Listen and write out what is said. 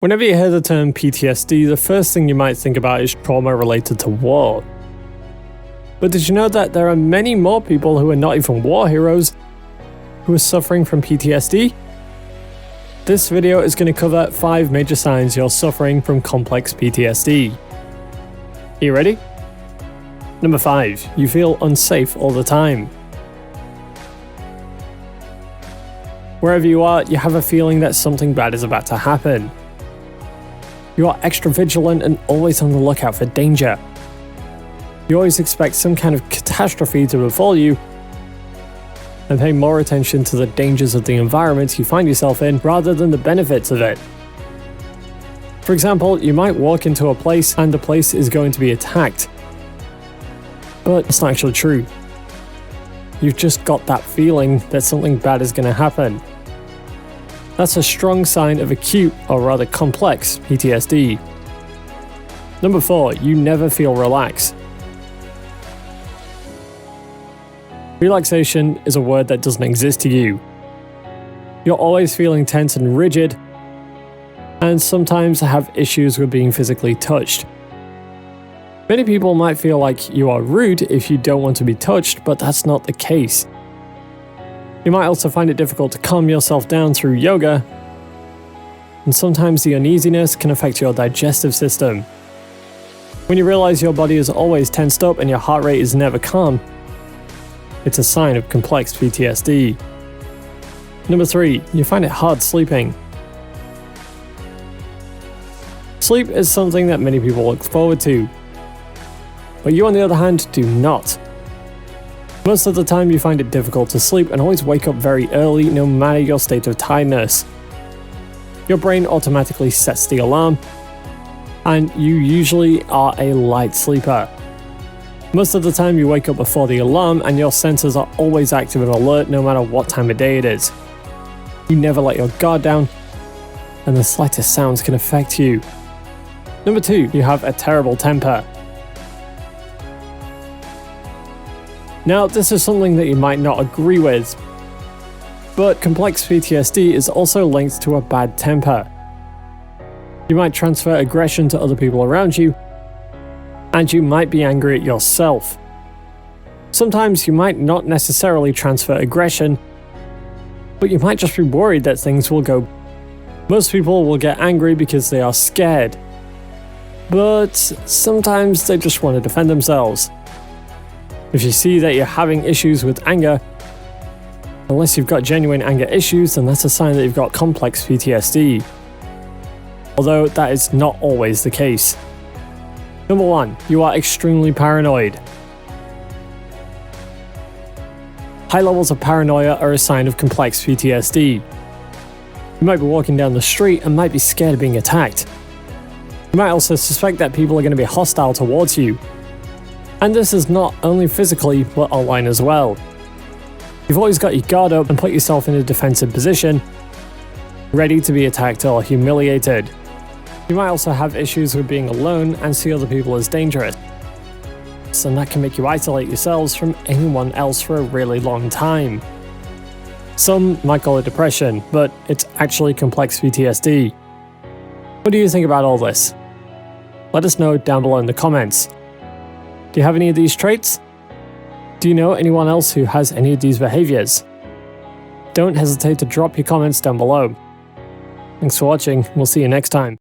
Whenever you hear the term PTSD, the first thing you might think about is trauma related to war. But did you know that there are many more people who are not even war heroes who are suffering from PTSD? This video is going to cover 5 major signs you're suffering from complex PTSD. Are you ready? Number 5. You feel unsafe all the time. Wherever you are, you have a feeling that something bad is about to happen. You are extra vigilant and always on the lookout for danger. You always expect some kind of catastrophe to befall you and pay more attention to the dangers of the environment you find yourself in rather than the benefits of it. For example, you might walk into a place and the place is going to be attacked. But it's not actually true. You've just got that feeling that something bad is going to happen. That's a strong sign of acute, or rather complex, PTSD. Number 4. You never feel relaxed. Relaxation is a word that doesn't exist to you. You're always feeling tense and rigid, and sometimes have issues with being physically touched. Many people might feel like you are rude if you don't want to be touched, but that's not the case. You might also find it difficult to calm yourself down through yoga, and sometimes the uneasiness can affect your digestive system. When you realize your body is always tensed up and your heart rate is never calm, it's a sign of complex PTSD. Number 3. You find it hard sleeping. Sleep is something that many people look forward to, but you on the other hand do not. Most of the time you find it difficult to sleep and always wake up very early no matter your state of tiredness. Your brain automatically sets the alarm, and you usually are a light sleeper. Most of the time you wake up before the alarm and your senses are always active and alert no matter what time of day it is. You never let your guard down, and the slightest sounds can affect you. Number 2. You have a terrible temper. Now, this is something that you might not agree with, but complex PTSD is also linked to a bad temper. You might transfer aggression to other people around you, and you might be angry at yourself. Sometimes you might not necessarily transfer aggression, but you might just be worried that things will go. Most people will get angry because they are scared, but sometimes they just want to defend themselves. If you see that you're having issues with anger, unless you've got genuine anger issues, then that's a sign that you've got complex PTSD. Although that is not always the case. Number 1. You are extremely paranoid. High levels of paranoia are a sign of complex PTSD. You might be walking down the street and might be scared of being attacked. You might also suspect that people are going to be hostile towards you. And this is not only physically, but online as well. You've always got your guard up and put yourself in a defensive position, ready to be attacked or humiliated. You might also have issues with being alone and see other people as dangerous. So that can make you isolate yourselves from anyone else for a really long time. Some might call it depression, but it's actually complex PTSD. What do you think about all this? Let us know down below in the comments. Do you have any of these traits? Do you know anyone else who has any of these behaviors? Don't hesitate to drop your comments down below. Thanks for watching, we'll see you next time.